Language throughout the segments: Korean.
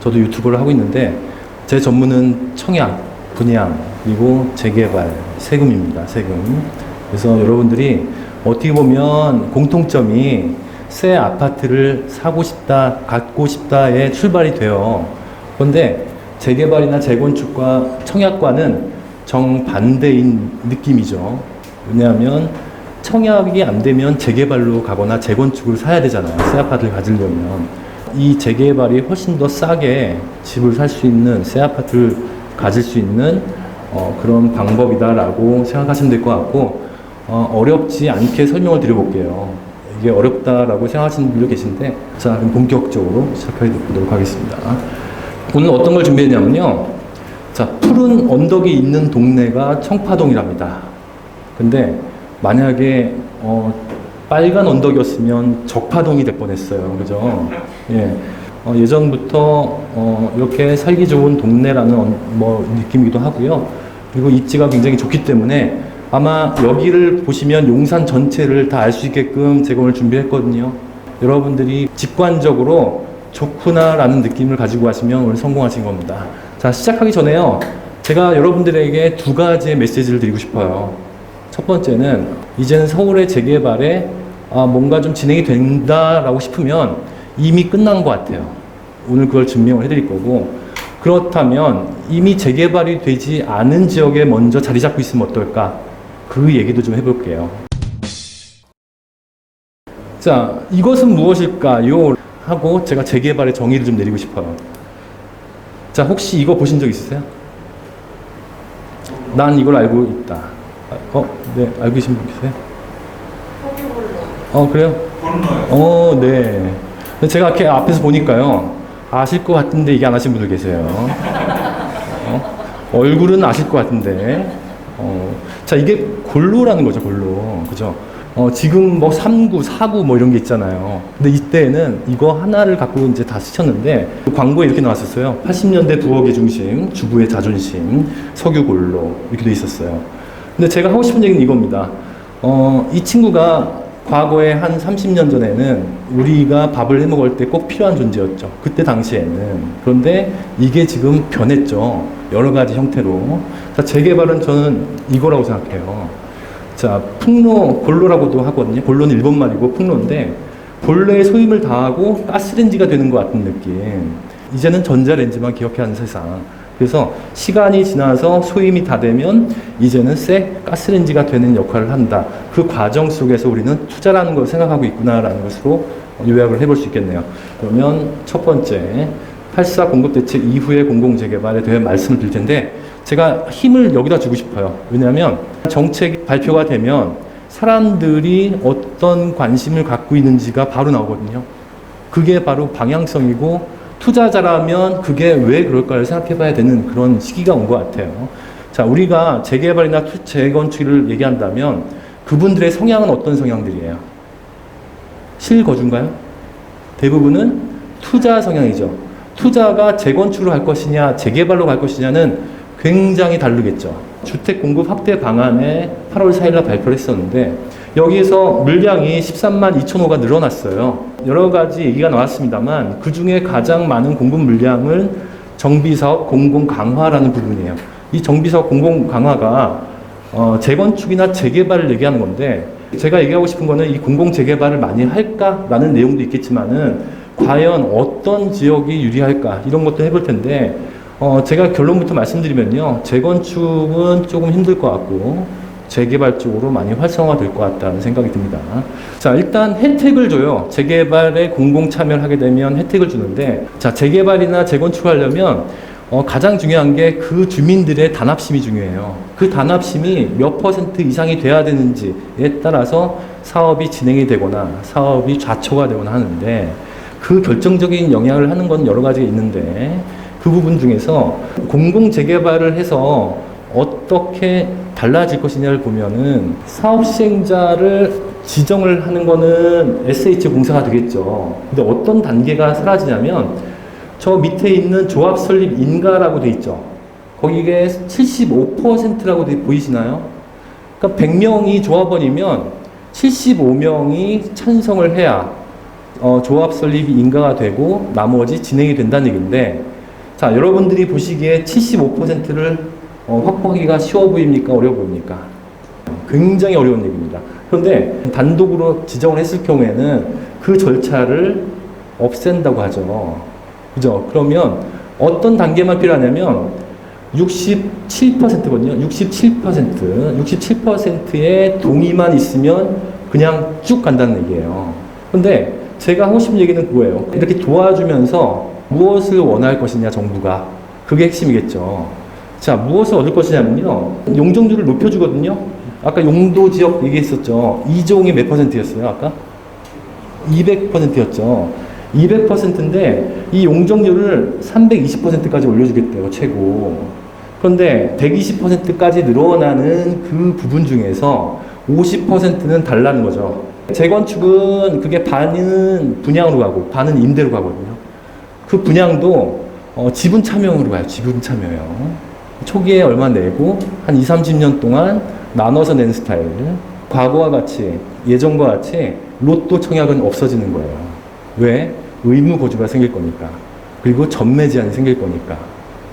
저도 유튜브를 하고 있는데 제 전문은 청약, 분양, 그리고 재개발, 세금입니다. 세금. 그래서 여러분들이 어떻게 보면 공통점이 새 아파트를 사고 싶다, 갖고 싶다에 출발이 돼요. 그런데 재개발이나 재건축과 청약과는 정반대인 느낌이죠. 왜냐하면 청약이 안 되면 재개발로 가거나 재건축을 사야 되잖아요. 새 아파트를 가지려면. 이 재개발이 훨씬 더 싸게 집을 살 수 있는, 새 아파트를 가질 수 있는 그런 방법이다라고 생각하시면 될 것 같고, 어렵지 않게 설명을 드려볼게요. 이게 어렵다라고 생각하시는 분들 계신데, 자, 그럼 본격적으로 시작해 보도록 하겠습니다. 오늘 어떤 걸 준비했냐면요. 자, 푸른 언덕이 있는 동네가 청파동이랍니다. 근데 만약에 빨간 언덕이었으면 적파동이 될 뻔했어요. 그죠? 예. 예전부터 이렇게 살기 좋은 동네라는 느낌이기도 하고요. 그리고 입지가 굉장히 좋기 때문에 아마 여기를 보시면 용산 전체를 다 알 수 있게끔 제가 오늘 준비했거든요. 여러분들이 직관적으로 좋구나라는 느낌을 가지고 가시면 오늘 성공하신 겁니다. 자, 시작하기 전에요. 제가 여러분들에게 두 가지의 메시지를 드리고 싶어요. 첫 번째는 이제는 서울의 재개발에 뭔가 좀 진행이 된다라고 싶으면 이미 끝난 것 같아요. 오늘 그걸 증명을 해드릴 거고, 그렇다면 이미 재개발이 되지 않은 지역에 먼저 자리 잡고 있으면 어떨까? 그 얘기도 좀 해볼게요. 자, 이것은 무엇일까요? 하고 제가 재개발의 정의를 좀 내리고 싶어요. 자, 혹시 이거 보신 적 있으세요? 난 이걸 알고 있다. 네, 알고 계신 분 계세요? 그래요? 네. 제가 이렇게 앞에서 보니까요, 아실 것 같은데 이게 안 하신 분들 계세요. 얼굴은 아실 것 같은데, 자, 이게 골로라는 거죠, 골로. 그죠? 지금 3구, 4구 이런 게 있잖아요. 근데 이때는 이거 하나를 갖고 이제 다 쓰셨는데, 광고에 이렇게 나왔었어요. 80년대 부엌의 중심, 주부의 자존심, 석유골로, 이렇게 돼 있었어요. 근데 제가 하고 싶은 얘기는 이겁니다. 이 친구가 과거에 한 30년 전에는 우리가 밥을 해 먹을 때 꼭 필요한 존재였죠. 그때 당시에는. 그런데 이게 지금 변했죠. 여러 가지 형태로. 자, 재개발은 저는 이거라고 생각해요. 자, 풍로, 골로라고도 하거든요. 골로는 일본 말이고 풍로인데, 본래의 소임을 다하고 가스레인지가 되는 것 같은 느낌. 이제는 전자레인지만 기억해야 하는 세상. 그래서 시간이 지나서 소임이 다 되면 이제는 새 가스레인지가 되는 역할을 한다. 그 과정 속에서 우리는 투자라는 걸 생각하고 있구나라는 것으로 요약을 해볼 수 있겠네요. 그러면 첫 번째, 8.4 공급대책 이후의 공공재개발에 대해 말씀을 드릴 텐데, 제가 힘을 여기다 주고 싶어요. 왜냐하면 정책이 발표가 되면 사람들이 어떤 관심을 갖고 있는지가 바로 나오거든요. 그게 바로 방향성이고, 투자자라면 그게 왜 그럴까를 생각해 봐야 되는 그런 시기가 온 것 같아요. 자, 우리가 재개발이나 재건축을 얘기한다면 그분들의 성향은 어떤 성향들이에요? 실거주인가요? 대부분은 투자 성향이죠. 투자가 재건축으로 갈 것이냐, 재개발로 갈 것이냐는 굉장히 다르겠죠. 주택 공급 확대 방안에 8월 4일날 발표를 했었는데, 여기에서 물량이 13만 2천 호가 늘어났어요. 여러 가지 얘기가 나왔습니다만 그 중에 가장 많은 공급 물량은 정비사업 공공 강화라는 부분이에요. 이 정비사업 공공 강화가 재건축이나 재개발을 얘기하는 건데, 제가 얘기하고 싶은 거는 이 공공 재개발을 많이 할까라는 내용도 있겠지만은 과연 어떤 지역이 유리할까 이런 것도 해볼 텐데, 제가 결론부터 말씀드리면요, 재건축은 조금 힘들 것 같고 재개발 쪽으로 많이 활성화될 것 같다는 생각이 듭니다. 자, 일단 혜택을 줘요. 재개발에 공공 참여를 하게 되면 혜택을 주는데, 자, 재개발이나 재건축을 하려면 가장 중요한 게 그 주민들의 단합심이 중요해요. 그 단합심이 몇 % 이상이 돼야 되는지에 따라서 사업이 진행이 되거나 사업이 좌초가 되거나 하는데, 그 결정적인 영향을 하는 건 여러 가지가 있는데, 그 부분 중에서 공공 재개발을 해서 어떻게 달라질 것이냐를 보면은 사업 시행자를 지정을 하는 거는 SH공사가 되겠죠. 근데 어떤 단계가 사라지냐면 저 밑에 있는 조합 설립 인가라고 돼 있죠. 거기에 75%라고 보이시나요? 그러니까 100명이 조합원이면 75명이 찬성을 해야 조합 설립이 인가가 되고 나머지 진행이 된다는 얘기인데, 자, 여러분들이 보시기에 75%를 확보하기가 쉬워 보입니까? 어려워 보입니까? 굉장히 어려운 얘기입니다. 그런데 단독으로 지정을 했을 경우에는 그 절차를 없앤다고 하죠. 그죠? 그러면 어떤 단계만 필요하냐면 67%거든요. 67%의 동의만 있으면 그냥 쭉 간다는 얘기예요. 근데 제가 하고 싶은 얘기는 그거예요. 이렇게 도와주면서 무엇을 원할 것이냐, 정부가. 그게 핵심이겠죠. 자, 무엇을 얻을 것이냐면요. 용적률을 높여주거든요. 아까 용도 지역 얘기했었죠. 2종이 몇 %였어요, 아까? 200%였죠. 200%인데 이 용적률을 320%까지 올려주겠대요, 최고. 그런데 120%까지 늘어나는 그 부분 중에서 50%는 달라는 거죠. 재건축은 그게 반은 분양으로 가고 반은 임대로 가거든요. 그 분양도 지분 참여형으로 가요. 지분 참여형. 초기에 얼마 내고 한 20, 30년 동안 나눠서 낸 스타일. 과거와 같이, 예전과 같이 로또 청약은 없어지는 거예요. 왜? 의무 거주가 생길 거니까. 그리고 전매 제한이 생길 거니까.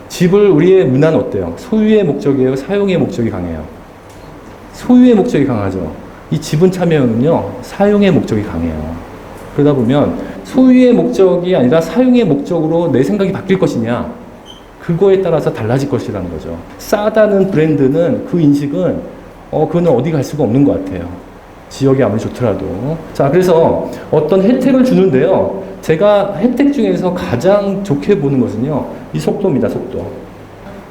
집을 우리의 문화는 어때요? 소유의 목적이에요? 사용의 목적이 강해요? 소유의 목적이 강하죠. 이 지분 참여형은요, 사용의 목적이 강해요. 그러다 보면 소유의 목적이 아니라 사용의 목적으로 내 생각이 바뀔 것이냐, 그거에 따라서 달라질 것이라는 거죠. 싸다는 브랜드는 그 인식은 그거는 어디 갈 수가 없는 것 같아요. 지역이 아무리 좋더라도. 자, 그래서 어떤 혜택을 주는데요. 제가 혜택 중에서 가장 좋게 보는 것은요, 이 속도입니다, 속도.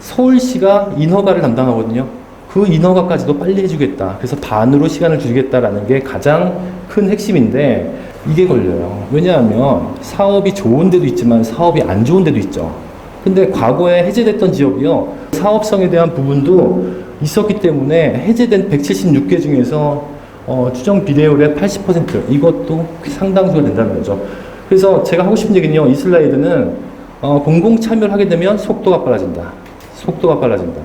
서울시가 인허가를 담당하거든요. 그 인허가까지도 빨리 해주겠다. 그래서 반으로 시간을 주겠다라는 게 가장 큰 핵심인데, 이게 걸려요. 왜냐하면 사업이 좋은 데도 있지만 사업이 안 좋은 데도 있죠. 근데 과거에 해제됐던 지역이요, 사업성에 대한 부분도 있었기 때문에 해제된 176개 중에서 추정 비례율의 80% 이것도 상당수가 된다는 거죠. 그래서 제가 하고 싶은 얘기는요, 이 슬라이드는 공공 참여를 하게 되면 속도가 빨라진다. 속도가 빨라진다.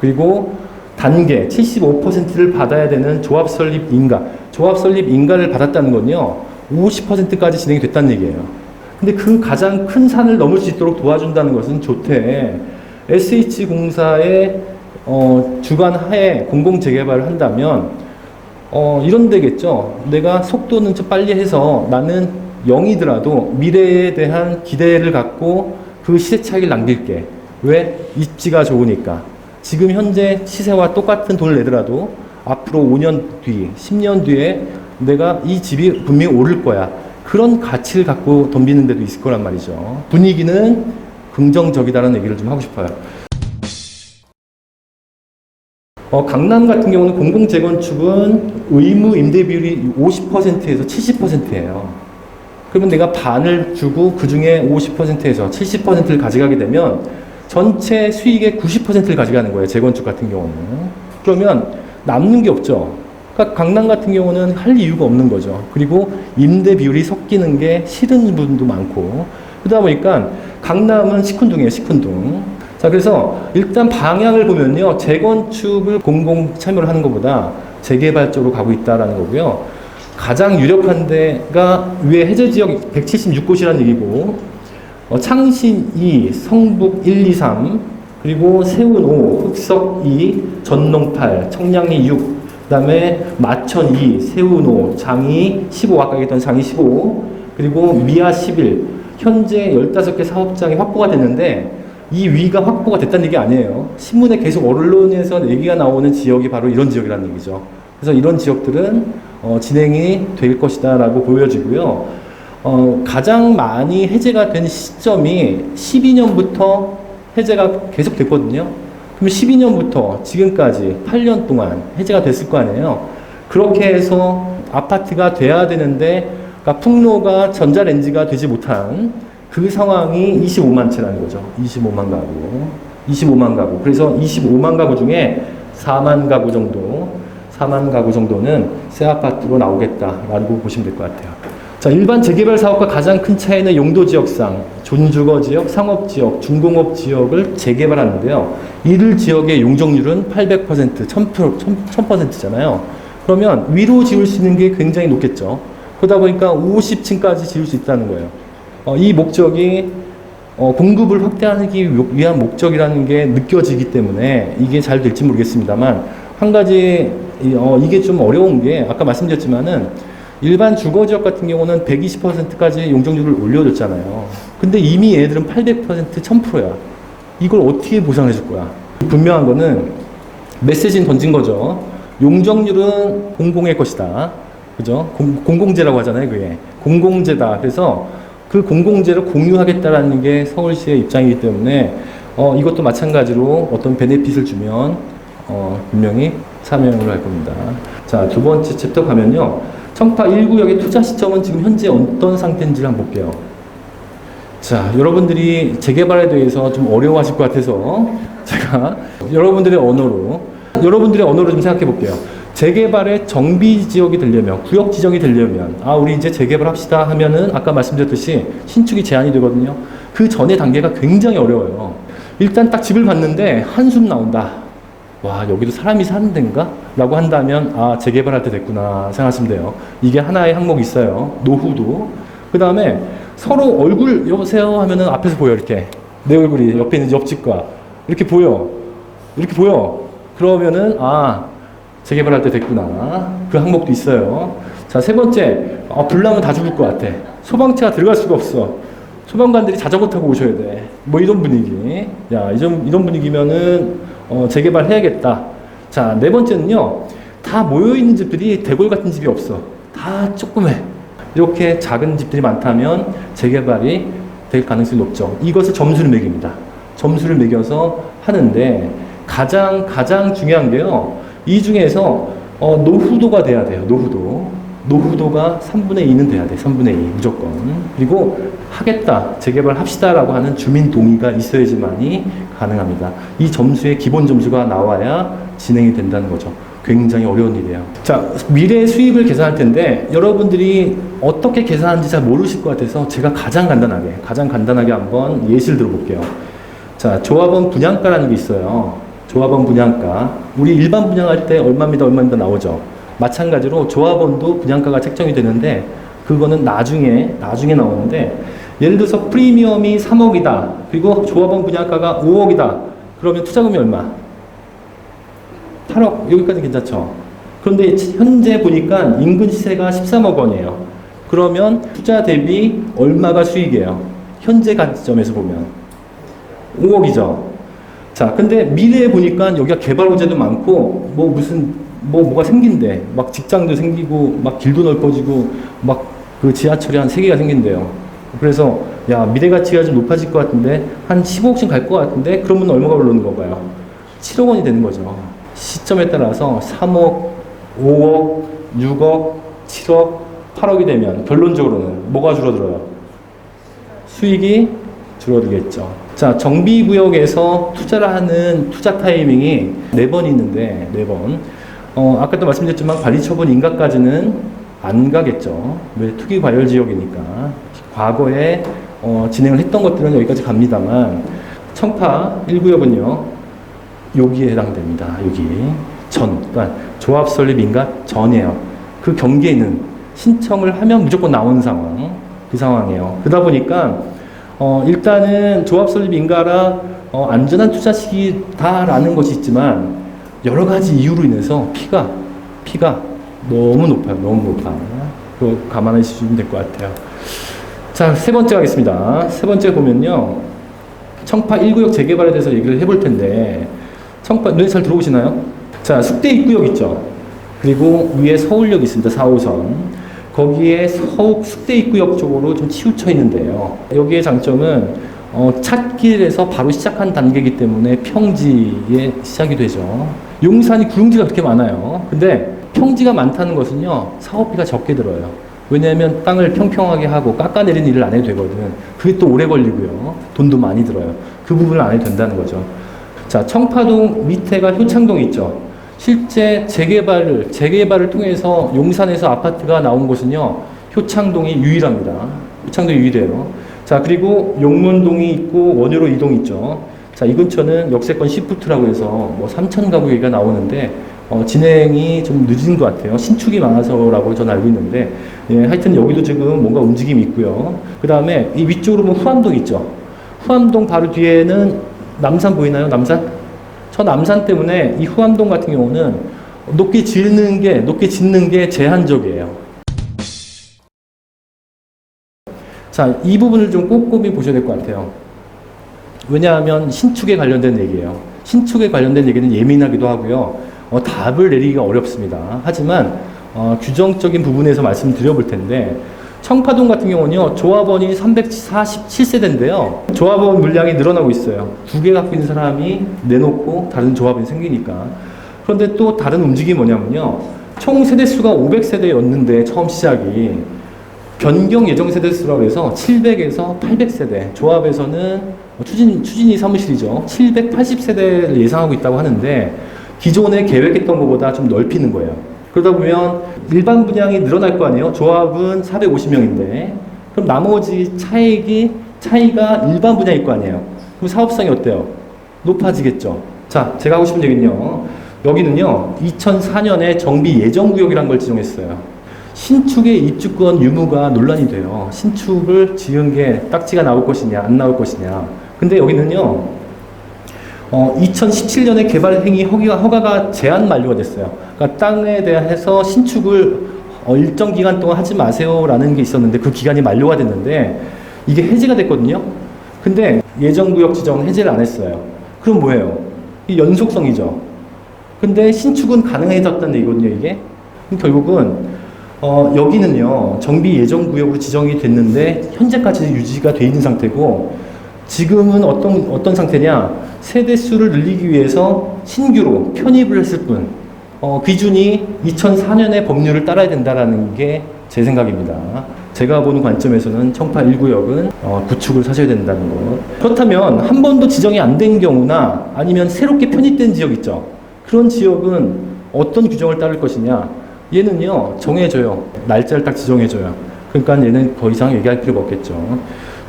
그리고 단계 75%를 받아야 되는 조합 설립 인가. 조합 설립 인가를 받았다는 건요, 50%까지 진행이 됐다는 얘기예요. 근데 그 가장 큰 산을 넘을 수 있도록 도와준다는 것은 좋대. SH공사의 주관 하에 공공 재개발을 한다면 이런 데겠죠. 내가 속도는 좀 빨리 해서 나는 0이더라도 미래에 대한 기대를 갖고 그 시세 차익을 남길게. 왜? 입지가 좋으니까. 지금 현재 시세와 똑같은 돈을 내더라도 앞으로 5년 뒤, 10년 뒤에 내가 이 집이 분명히 오를 거야. 그런 가치를 갖고 덤비는 데도 있을 거란 말이죠. 분위기는 긍정적이다라는 얘기를 좀 하고 싶어요. 강남 같은 경우는 공공재건축은 의무 임대 비율이 50%에서 70%예요. 그러면 내가 반을 주고 그 중에 50%에서 70%를 가져가게 되면 전체 수익의 90%를 가져가는 거예요. 재건축 같은 경우는. 그러면 남는 게 없죠. 그러니까 강남 같은 경우는 할 이유가 없는 거죠. 그리고 임대 비율이 섞이는 게 싫은 분도 많고. 그러다 보니까 강남은 시큰둥이에요. 시큰둥. 자, 그래서 일단 방향을 보면요, 재건축을 공공 참여를 하는 것보다 재개발 쪽으로 가고 있다라는 거고요. 가장 유력한 데가 위에 해제 지역 176곳이라는 얘기고, 창신 2, 성북 1, 2, 3, 그리고 세운 5, 흑석 2, 전농 8, 청량리 6, 그 다음에 마천 2, 세운 5, 장이 15, 아까 얘기했던 장이 15, 그리고 미아 11, 현재 15개 사업장이 확보가 됐는데, 이 위가 확보가 됐다는 얘기 아니에요. 신문에 계속 언론에서 얘기가 나오는 지역이 바로 이런 지역이라는 얘기죠. 그래서 이런 지역들은 진행이 될 것이다 라고 보여지고요. 가장 많이 해제가 된 시점이 12년부터 해제가 계속 됐거든요. 그럼 12년부터 지금까지 8년 동안 해제가 됐을 거 아니에요. 그렇게 해서 아파트가 돼야 되는데, 그러니까 풍로가 전자레인지가 되지 못한 그 상황이 25만 채라는 거죠. 25만 가구. 25만 가구. 그래서 25만 가구 중에 4만 가구 정도는 새 아파트로 나오겠다라고 보시면 될 것 같아요. 자, 일반 재개발 사업과 가장 큰 차이는 용도지역상 준주거지역, 상업지역, 중공업지역을 재개발하는데요. 이들 지역의 용적률은 800%, 1000%잖아요. 그러면 위로 지을 수 있는 게 굉장히 높겠죠. 그러다 보니까 50층까지 지을 수 있다는 거예요. 이 목적이 공급을 확대하기 위한 목적이라는 게 느껴지기 때문에 이게 잘 될지 모르겠습니다만, 한 가지 이게 좀 어려운 게 아까 말씀드렸지만은 일반 주거지역 같은 경우는 120%까지 용적률을 올려줬잖아요. 근데 이미 얘들은 800% 1000%야. 이걸 어떻게 보상해 줄 거야? 분명한 거는 메시지는 던진 거죠. 용적률은 공공의 것이다. 그죠? 공공재라고 하잖아요, 그게. 공공재다. 그래서 그 공공재를 공유하겠다라는 게 서울시의 입장이기 때문에, 이것도 마찬가지로 어떤 베네핏을 주면, 분명히 참여를 할 겁니다. 자, 두 번째 챕터 가면요. 청파 1구역의 투자 시점은 지금 현재 어떤 상태인지를 한번 볼게요. 자, 여러분들이 재개발에 대해서 좀 어려워하실 것 같아서 제가 여러분들의 언어로 좀 생각해 볼게요. 재개발의 정비 지역이 되려면, 구역 지정이 되려면, 우리 이제 재개발 합시다 하면은 아까 말씀드렸듯이 신축이 제한이 되거든요. 그 전의 단계가 굉장히 어려워요. 일단 딱 집을 봤는데 한숨 나온다. 와, 여기도 사람이 사는 데인가? 라고 한다면, 재개발할 때 됐구나 생각하시면 돼요. 이게 하나의 항목이 있어요. 노후도. 그 다음에 서로 얼굴 여보세요 하면은 앞에서 보여, 이렇게. 내 얼굴이 옆에 있는 옆집과. 이렇게 보여. 그러면은, 재개발할 때 됐구나. 그 항목도 있어요. 자, 세 번째. 불 나면 다 죽을 것 같아. 소방차가 들어갈 수가 없어. 소방관들이 자전거 타고 오셔야 돼. 뭐 이런 분위기. 야, 이런 분위기면은, 재개발 해야겠다. 자, 네 번째는요. 다 모여있는 집들이 대골 같은 집이 없어. 다 조그매. 이렇게 작은 집들이 많다면 재개발이 될 가능성이 높죠. 이것을 점수를 매깁니다. 점수를 매겨서 하는데 가장 중요한 게요. 이 중에서 노후도가 돼야 돼요. 노후도가 3분의 2는 돼야 돼. 3분의 2 무조건. 그리고 하겠다, 재개발 합시다라고 하는 주민 동의가 있어야지만이 가능합니다. 이 점수의 기본 점수가 나와야 진행이 된다는 거죠. 굉장히 어려운 일이에요. 자, 미래 수입을 계산할 텐데 여러분들이 어떻게 계산하는지 잘 모르실 것 같아서 제가 가장 간단하게 한번 예시를 들어볼게요. 자, 조합원 분양가라는 게 있어요. 조합원 분양가. 우리 일반 분양할 때 얼마입니다 나오죠. 마찬가지로 조합원도 분양가가 책정이 되는데 그거는 나중에 나오는데, 예를 들어서 프리미엄이 3억이다. 그리고 조합원 분양가가 5억이다. 그러면 투자금이 얼마? 8억. 여기까지 괜찮죠? 그런데 현재 보니까 인근 시세가 13억 원이에요. 그러면 투자 대비 얼마가 수익이에요? 현재 가점에서 보면 5억이죠. 자, 근데 미래에 보니까 여기가 개발 호재도 많고 뭐가 생긴대. 막 직장도 생기고 막 길도 넓어지고 막 그 지하철이 한 3개가 생긴대요. 그래서 야, 미래 가치가 좀 높아질 것 같은데 한 15억씩 갈 것 같은데, 그러면 얼마가 오르는 건가요? 7억 원이 되는 거죠. 시점에 따라서 3억, 5억, 6억, 7억, 8억이 되면 결론적으로는 뭐가 줄어들어요? 수익이 줄어들겠죠. 자, 정비구역에서 투자를 하는 투자 타이밍이 4번 있는데, 4번. 아까도 말씀드렸지만 관리처분 인가까지는 안 가겠죠. 왜? 투기과열지역이니까. 과거에 진행을 했던 것들은 여기까지 갑니다만, 청파 1구역은요, 여기에 해당됩니다. 여기. 그러니까 조합 설립 인가 전이에요. 그 경계에는 신청을 하면 무조건 나오는 상황. 그 상황이에요. 그러다 보니까, 일단은 조합 설립 인가라 안전한 투자 시기다라는 것이 있지만, 여러 가지 이유로 인해서 피가 너무 높아요. 그거 감안해 주시면 될 것 같아요. 자, 세 번째 가겠습니다. 세 번째 보면요. 청파 1구역 재개발에 대해서 얘기를 해볼 텐데, 청파, 눈에 잘 들어오시나요? 자, 숙대 입구역 있죠. 그리고 위에 서울역 있습니다. 4호선. 거기에 숙대 입구역 쪽으로 좀 치우쳐 있는데요. 여기의 장점은, 찻길에서 바로 시작한 단계이기 때문에 평지에 시작이 되죠. 용산이 구용지가 그렇게 많아요. 근데 평지가 많다는 것은요, 사업비가 적게 들어요. 왜냐하면 땅을 평평하게 하고 깎아내리는 일을 안 해도 되거든. 그게 또 오래 걸리고요. 돈도 많이 들어요. 그 부분을 안 해도 된다는 거죠. 자, 청파동 밑에가 효창동이 있죠. 실제 재개발을 통해서 용산에서 아파트가 나온 곳은요, 효창동이 유일합니다. 효창동이 유일해요. 자, 그리고 용문동이 있고 원효로 이동 있죠. 자, 이 근처는 역세권 시프트라고 해서 뭐 3천 가구 얘기가 나오는데, 진행이 좀 늦은 것 같아요. 신축이 많아서라고 저는 알고 있는데, 하여튼 여기도 지금 뭔가 움직임이 있고요. 그 다음에 이 위쪽으로 보면 후암동 있죠. 후암동 바로 뒤에는 남산 보이나요? 남산? 저 남산 때문에 이 후암동 같은 경우는 높게 짓는 게 제한적이에요. 자, 이 부분을 좀 꼼꼼히 보셔야 될 것 같아요. 왜냐하면 신축에 관련된 얘기예요. 신축에 관련된 얘기는 예민하기도 하고요. 답을 내리기가 어렵습니다. 하지만 규정적인 부분에서 말씀드려 볼 텐데, 청파동 같은 경우는요, 조합원이 347세대인데요. 조합원 물량이 늘어나고 있어요. 2개 갖고 있는 사람이 내놓고 다른 조합원이 생기니까. 그런데 또 다른 움직임이 뭐냐면요. 총 세대수가 500세대였는데 처음 시작이 변경 예정 세대수라고 해서 700에서 800세대, 조합에서는 추진이 사무실이죠. 780세대를 예상하고 있다고 하는데 기존에 계획했던 것보다 좀 넓히는 거예요. 그러다 보면 일반 분양이 늘어날 거 아니에요. 조합은 450명인데 그럼 나머지 차이가 일반 분양일 거 아니에요. 그럼 사업성이 어때요? 높아지겠죠. 자, 제가 하고 싶은 얘기는요. 여기는요. 2004년에 정비 예정구역이라는 걸 지정했어요. 신축의 입주권 유무가 논란이 돼요. 신축을 지은 게 딱지가 나올 것이냐 안 나올 것이냐. 근데 여기는요. 2017년에 개발 행위 허가가 제한 만료가 됐어요. 그러니까 땅에 대해서 신축을 일정 기간 동안 하지 마세요라는 게 있었는데 그 기간이 만료가 됐는데 이게 해제가 됐거든요. 근데 예정구역 지정은 해제를 안 했어요. 그럼 뭐예요? 이 연속성이죠. 근데 신축은 가능해졌다는 얘기거든요, 이게. 결국은 여기는요, 정비 예정구역으로 지정이 됐는데 현재까지 유지가 돼 있는 상태고 지금은 어떤 상태냐? 세대수를 늘리기 위해서 신규로 편입을 했을 뿐, 기준이 2004년의 법률을 따라야 된다라는 게 제 생각입니다. 제가 보는 관점에서는 청파 1구역은 구축을 사셔야 된다는 거. 그렇다면 한 번도 지정이 안 된 경우나 아니면 새롭게 편입된 지역 있죠. 그런 지역은 어떤 규정을 따를 것이냐? 얘는요, 정해져요. 날짜를 딱 지정해줘요. 그러니까 얘는 더 이상 얘기할 필요가 없겠죠.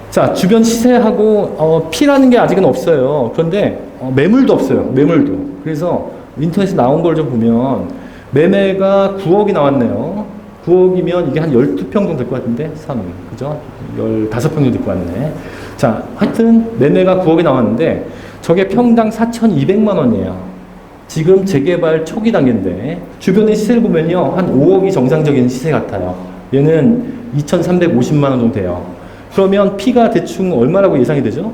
자, 주변 시세하고 피라는 게 아직은 없어요. 그런데 매물도 없어요. 매물도. 그래서 인터넷에 나온 걸 좀 보면 매매가 9억이 나왔네요. 9억이면 이게 한 12평 정도 될 것 같은데 3, 그죠? 15평 정도 될 것 같네. 자, 하여튼 매매가 9억이 나왔는데 저게 평당 4,200만 원이에요. 지금 재개발 초기 단계인데 주변의 시세를 보면요, 한 5억이 정상적인 시세 같아요. 얘는 2,350만 원 정도 돼요. 그러면 피가 대충 얼마라고 예상이 되죠?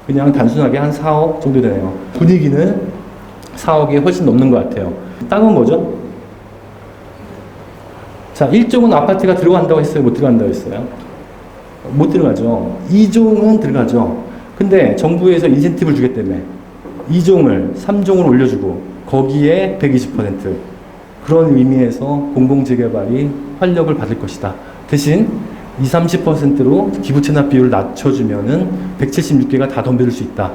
그냥 단순하게 한 4억 정도 되네요. 분위기는 4억이 훨씬 넘는 것 같아요. 땅은 뭐죠? 자, 1종은 아파트가 들어간다고 했어요? 못 들어간다고 했어요? 못 들어가죠. 2종은 들어가죠. 근데 정부에서 인센티브를 주기 때문에 2종을 3종을 올려주고 거기에 120% 그런 의미에서 공공재개발이 활력을 받을 것이다. 대신 20-30%로 기부 체납 비율을 낮춰주면은 176개가 다 덤벼들 수 있다.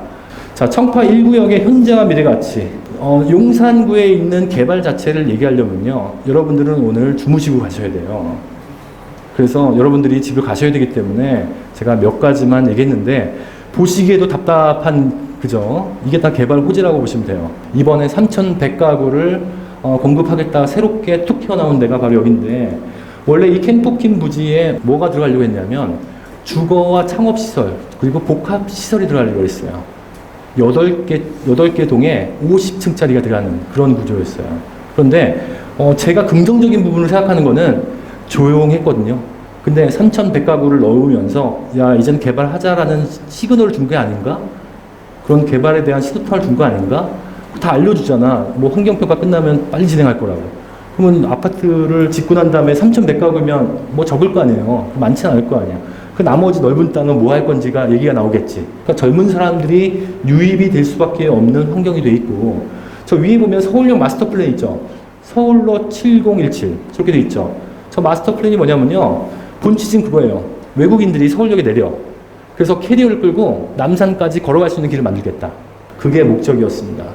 자, 청파 1구역의 현재와 미래 가치. 용산구에 있는 개발 자체를 얘기하려면요, 여러분들은 오늘 주무시고 가셔야 돼요. 그래서 여러분들이 집을 가셔야 되기 때문에 제가 몇 가지만 얘기했는데 보시기에도 답답한, 그죠? 이게 다 개발 호재라고 보시면 돼요. 이번에 3,100가구를 공급하겠다 새롭게 툭 튀어나온 데가 바로 여기인데, 원래 이 캠프킨 부지에 뭐가 들어가려고 했냐면 주거와 창업시설 그리고 복합시설이 들어가려고 했어요. 8개 동에 50층짜리가 들어가는 그런 구조였어요. 그런데 제가 긍정적인 부분을 생각하는 거는 조용했거든요. 근데 3,100가구를 넣으면서 야, 이제는 개발하자라는 시그널을 준 게 아닌가? 그런 개발에 대한 시도탄을 준 거 아닌가? 다 알려주잖아. 뭐 환경평가 끝나면 빨리 진행할 거라고. 그러면 아파트를 짓고 난 다음에 3,100가구면 뭐 적을 거 아니에요. 많지는 않을 거 아니야. 그 나머지 넓은 땅은 뭐 할 건지가 얘기가 나오겠지. 그러니까 젊은 사람들이 유입이 될 수밖에 없는 환경이 돼 있고, 저 위에 보면 서울역 마스터 플랜 있죠. 서울로 7017 저렇게 돼 있죠. 저 마스터 플랜이 뭐냐면요, 본취지는 그거예요. 외국인들이 서울역에 내려. 그래서 캐리어를 끌고 남산까지 걸어갈 수 있는 길을 만들겠다. 그게 목적이었습니다.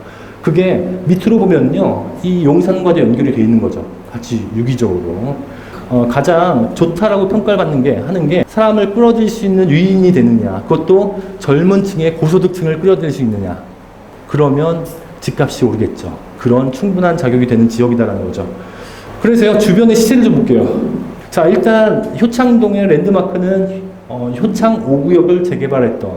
그게 밑으로 보면요, 이 용산과도 연결이 돼 있는 거죠. 같이 유기적으로. 가장 좋다라고 평가를 하는 게 사람을 끌어들일 수 있는 유인이 되느냐, 그것도 젊은 층의 고소득층을 끌어들일 수 있느냐. 그러면 집값이 오르겠죠. 그런 충분한 자격이 되는 지역이다라는 거죠. 그래서요, 주변의 시세를 좀 볼게요. 자, 일단 효창동의 랜드마크는 효창 5구역을 재개발했던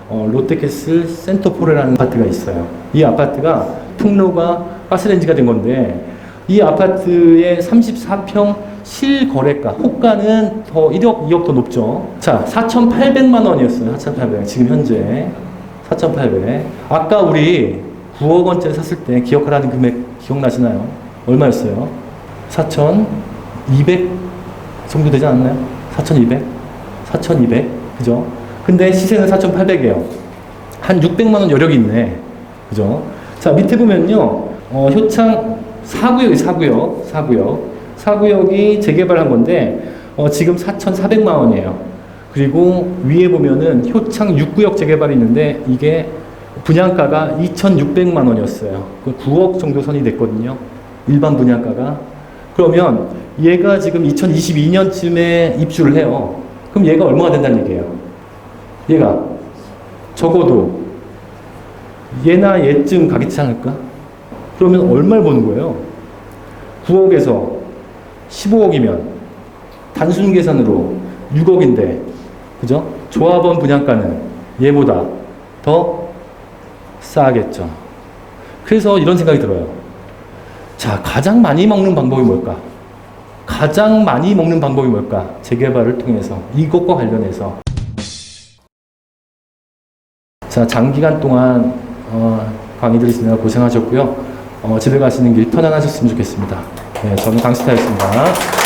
롯데캐슬 센터포레라는 아파트가 있어요. 이 아파트가 통로가 가스레인지가 된 건데 이 아파트의 34평 실거래가, 호가는 더 1억, 2억 더 높죠. 자, 4,800만 원이었어요. 4,800. 지금 현재 4,800. 아까 우리 9억 원짜리 샀을 때 기억하라는 금액 기억나시나요? 얼마였어요? 4,200 정도 되지 않나요? 4,200? 4,200? 그죠? 근데 시세는 4,800이에요. 한 600만 원 여력이 있네. 그죠? 자, 밑에 보면요. 효창 4구역이 재개발한 건데, 지금 4,400만 원이에요. 그리고 위에 보면은 효창 6구역 재개발이 있는데, 이게 분양가가 2,600만 원이었어요. 9억 정도 선이 됐거든요. 일반 분양가가. 그러면 얘가 지금 2022년쯤에 입주를 해요. 그럼 얘가 얼마가 된다는 얘기예요? 얘가 적어도 얘나 얘쯤 가겠지 않을까? 그러면 얼마를 버는 거예요? 9억에서 15억이면 단순 계산으로 6억인데, 그죠? 조합원 분양가는 얘보다 더 싸겠죠. 그래서 이런 생각이 들어요. 자, 가장 많이 먹는 방법이 뭘까? 가장 많이 먹는 방법이 뭘까? 재개발을 통해서. 이것과 관련해서. 자, 장기간 동안 강의 들으시느라 고생하셨고요. 집에 가시는 길 편안하셨으면 좋겠습니다. 네, 저는 강스타였습니다.